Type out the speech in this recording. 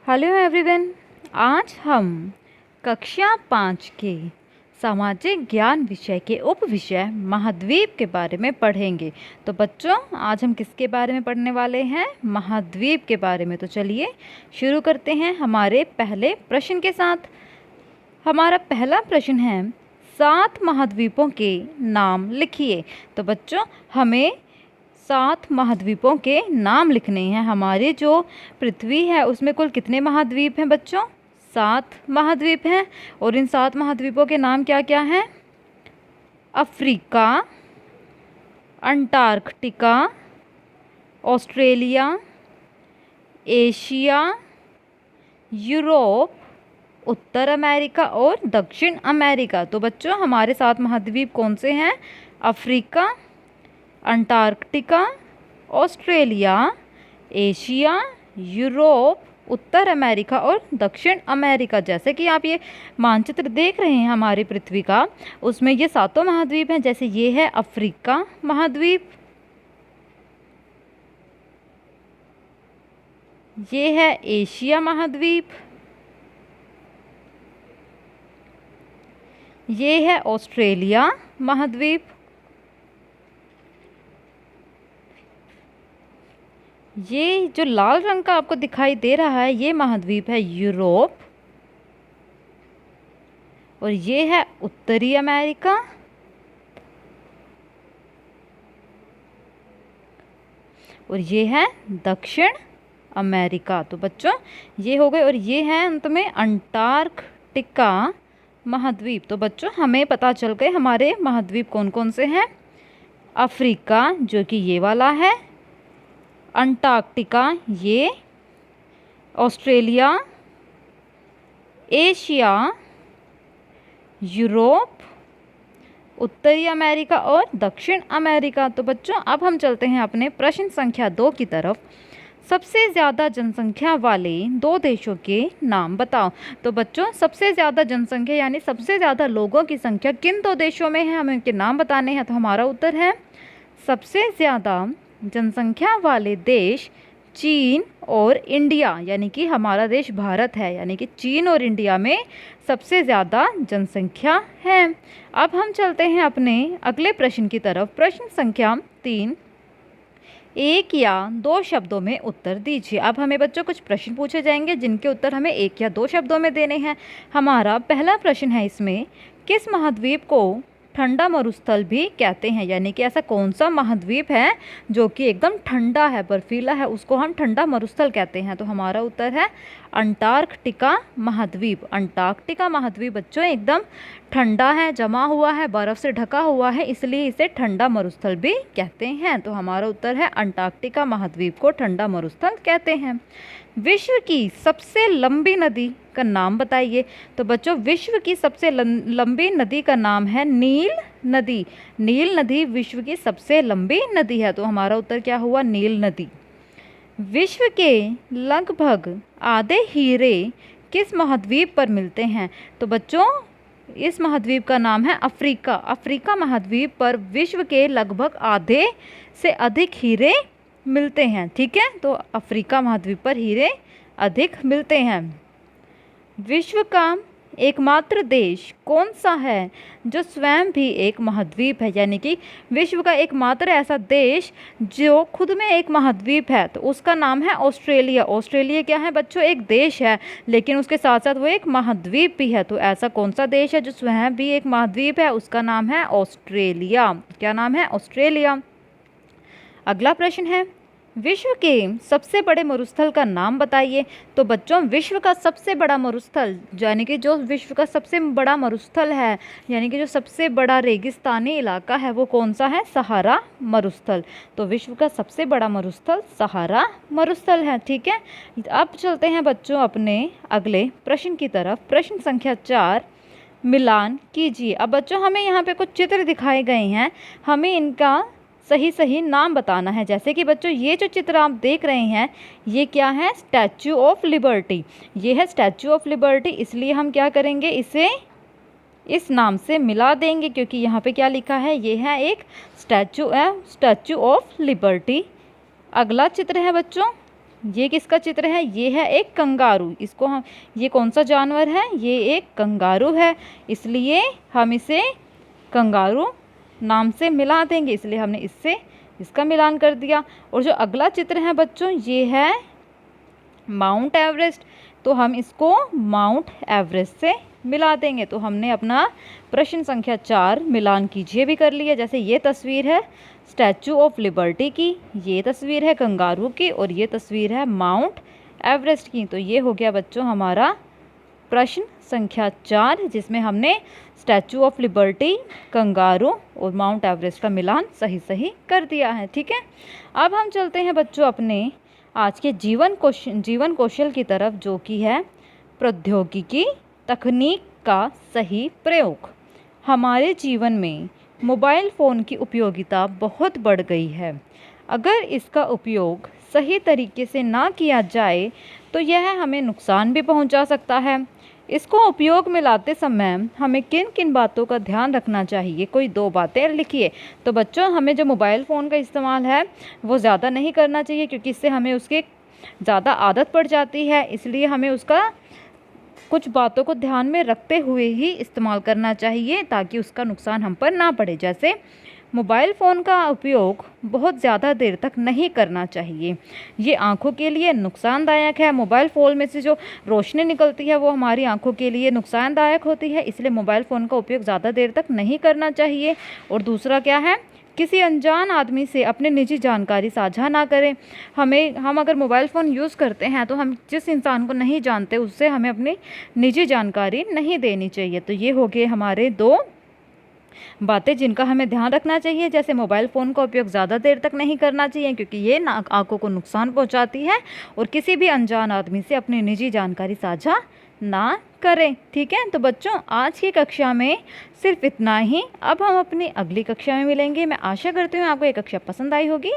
Hello everyone. आज हम कक्षा 5 के सामाजिक ज्ञान विषय के उप विषय महाद्वीप के बारे में पढ़ेंगे। तो बच्चों, आज हम किसके बारे में पढ़ने वाले हैं? महाद्वीप के बारे में। तो चलिए शुरू करते हैं हमारे पहले प्रश्न के साथ। हमारा पहला प्रश्न है, 7 महाद्वीपों के नाम लिखिए। तो बच्चों, हमें 7 महाद्वीपों के नाम लिखने हैं। हमारी जो पृथ्वी है उसमें कुल कितने महाद्वीप हैं बच्चों? 7 महाद्वीप हैं। और इन 7 महाद्वीपों के नाम क्या क्या हैं? Africa, Antarctica, Australia, Asia, Europe, उत्तर अमेरिका और दक्षिण अमेरिका। तो बच्चों, हमारे 7 महाद्वीप कौन से हैं? Africa, Antarctica, Australia, Asia, Europe, उत्तर अमेरिका और दक्षिण अमेरिका। जैसे कि आप ये मानचित्र देख रहे हैं हमारी पृथ्वी का, उसमें ये 7 महाद्वीप हैं। जैसे ये है अफ्रीका महाद्वीप, ये है एशिया महाद्वीप, ये है ऑस्ट्रेलिया महाद्वीप, ये जो लाल रंग का आपको दिखाई दे रहा है ये महाद्वीप है यूरोप, और ये है उत्तरी अमेरिका, और ये है दक्षिण अमेरिका। तो बच्चों, ये हो गए। और ये है अंत में अंटार्कटिका महाद्वीप। तो बच्चों, हमें पता चल गए हमारे महाद्वीप कौन कौन से हैं। अफ्रीका, जो कि ये वाला है, अंटार्कटिका ये, ऑस्ट्रेलिया, एशिया, यूरोप, उत्तरी अमेरिका और दक्षिण अमेरिका। तो बच्चों, अब हम चलते हैं अपने प्रश्न संख्या 2 की तरफ। सबसे ज़्यादा जनसंख्या वाले 2 देशों के नाम बताओ। तो बच्चों, सबसे ज़्यादा जनसंख्या यानी सबसे ज़्यादा लोगों की संख्या किन 2 देशों में है, हमें उनके नाम बताने हैं। तो हमारा उत्तर है, सबसे ज़्यादा जनसंख्या वाले देश चीन और इंडिया, यानी कि हमारा देश भारत है। यानी कि चीन और इंडिया में सबसे ज़्यादा जनसंख्या है। अब हम चलते हैं अपने अगले प्रश्न की तरफ। प्रश्न संख्या 3, 1 या 2 शब्दों में उत्तर दीजिए। अब हमें बच्चों कुछ प्रश्न पूछे जाएंगे जिनके उत्तर हमें 1 या 2 शब्दों में देने हैं। हमारा पहला प्रश्न है इसमें, किस महाद्वीप को ठंडा मरुस्थल भी कहते हैं? यानी कि ऐसा कौन सा महाद्वीप है जो कि एकदम ठंडा है, बर्फीला है, उसको हम ठंडा मरुस्थल कहते हैं? तो हमारा उत्तर है अंटार्कटिका महाद्वीप। अंटार्कटिका महाद्वीप बच्चों एकदम ठंडा है, जमा हुआ है, बर्फ़ से ढका हुआ है, इसलिए इसे ठंडा मरुस्थल भी कहते हैं। तो हमारा उत्तर है अंटार्कटिका महाद्वीप को ठंडा मरुस्थल कहते हैं। विश्व की सबसे लंबी नदी का नाम बताइए। तो बच्चों, विश्व की सबसे लंबी नदी का नाम है नील नदी। नील नदी विश्व की सबसे लंबी नदी है। तो हमारा उत्तर क्या हुआ? नील नदी। विश्व के लगभग आधे हीरे किस महाद्वीप पर मिलते हैं? तो बच्चों, इस महाद्वीप का नाम है अफ्रीका। अफ्रीका महाद्वीप पर विश्व के लगभग आधे से अधिक हीरे मिलते हैं। ठीक है, तो अफ्रीका महाद्वीप पर हीरे अधिक मिलते हैं। विश्व का एकमात्र देश कौन सा है जो स्वयं भी एक महाद्वीप है? यानी कि विश्व का एकमात्र ऐसा देश जो खुद में एक महाद्वीप है, तो उसका नाम है ऑस्ट्रेलिया। ऑस्ट्रेलिया क्या है बच्चों? एक देश है, लेकिन उसके साथ साथ वो एक महाद्वीप भी है। तो ऐसा कौन सा देश है जो स्वयं भी एक महाद्वीप है? उसका नाम है ऑस्ट्रेलिया। क्या नाम है? ऑस्ट्रेलिया। अगला प्रश्न है, विश्व के सबसे बड़े मरुस्थल का नाम बताइए। तो बच्चों, विश्व का सबसे बड़ा मरुस्थल, यानी कि जो विश्व का सबसे बड़ा मरुस्थल है, यानी कि जो सबसे बड़ा रेगिस्तानी इलाका है, वो कौन सा है? सहारा मरुस्थल। तो विश्व का सबसे बड़ा मरुस्थल सहारा मरुस्थल है। ठीक है, अब चलते हैं बच्चों अपने अगले प्रश्न की तरफ। प्रश्न संख्या 4, मिलान कीजिए। अब बच्चों, हमें यहाँ पे कुछ चित्र दिखाए गए हैं, हमें इनका सही सही नाम बताना है। जैसे कि बच्चों, ये जो चित्र आप देख रहे हैं, ये क्या है? Statue of liberty. ये है स्टैचू ऑफ लिबर्टी, इसलिए हम क्या करेंगे? इसे इस नाम से मिला देंगे, क्योंकि यहाँ पे क्या लिखा है? ये है एक स्टैचू ऑफ लिबर्टी। अगला चित्र है बच्चों, ये किसका चित्र है? ये है एक कंगारू। इसको हम, ये कौन सा जानवर है? ये एक कंगारू है, इसलिए हम इसे कंगारू नाम से मिला देंगे, इसलिए हमने इससे इसका मिलान कर दिया। और जो अगला चित्र है बच्चों, ये है माउंट एवरेस्ट, तो हम इसको माउंट एवरेस्ट से मिला देंगे। तो हमने अपना प्रश्न संख्या 4 मिलान कीजिए भी कर लिया। जैसे ये तस्वीर है स्टैचू ऑफ लिबर्टी की, ये तस्वीर है कंगारू की, और ये तस्वीर है माउंट एवरेस्ट की। तो ये हो गया बच्चों हमारा प्रश्न संख्या 4, जिसमें हमने स्टैचू ऑफ लिबर्टी, कंगारू और माउंट एवरेस्ट का मिलान सही सही कर दिया है। ठीक है, अब हम चलते हैं बच्चों अपने आज के जीवन कौशल की तरफ, जो कि है प्रौद्योगिकी तकनीक का सही प्रयोग। हमारे जीवन में मोबाइल फ़ोन की उपयोगिता बहुत बढ़ गई है। अगर इसका उपयोग सही तरीके से ना किया जाए तो यह हमें नुकसान भी पहुंचा सकता है। इसको उपयोग में लाते समय हमें किन किन बातों का ध्यान रखना चाहिए? कोई 2 बातें लिखिए। तो बच्चों, हमें जो मोबाइल फ़ोन का इस्तेमाल है वो ज़्यादा नहीं करना चाहिए, क्योंकि इससे हमें उसकी ज़्यादा आदत पड़ जाती है। इसलिए हमें उसका कुछ बातों को ध्यान में रखते हुए ही इस्तेमाल करना चाहिए, ताकि उसका नुकसान हम पर ना पड़े। जैसे मोबाइल फ़ोन का उपयोग बहुत ज़्यादा देर तक नहीं करना चाहिए, ये आँखों के लिए नुकसानदायक है। मोबाइल फ़ोन में से जो रोशनी निकलती है वो हमारी आँखों के लिए नुकसानदायक होती है, इसलिए मोबाइल फ़ोन का उपयोग ज़्यादा देर तक नहीं करना चाहिए। और दूसरा क्या है? किसी अनजान आदमी से अपनी निजी जानकारी साझा ना करें। हम अगर मोबाइल फ़ोन यूज़ करते हैं तो हम जिस इंसान को नहीं जानते उससे हमें अपनी निजी जानकारी नहीं देनी चाहिए। तो ये हो गए हमारे 2 बातें जिनका हमें ध्यान रखना चाहिए। जैसे मोबाइल फ़ोन का उपयोग ज़्यादा देर तक नहीं करना चाहिए, क्योंकि ये आँखों को नुकसान पहुँचाती है, और किसी भी अनजान आदमी से अपनी निजी जानकारी साझा ना करें। ठीक है, तो बच्चों आज की कक्षा में सिर्फ इतना ही। अब हम अपनी अगली कक्षा में मिलेंगे। मैं आशा करती हूँ आपको ये कक्षा पसंद आई होगी।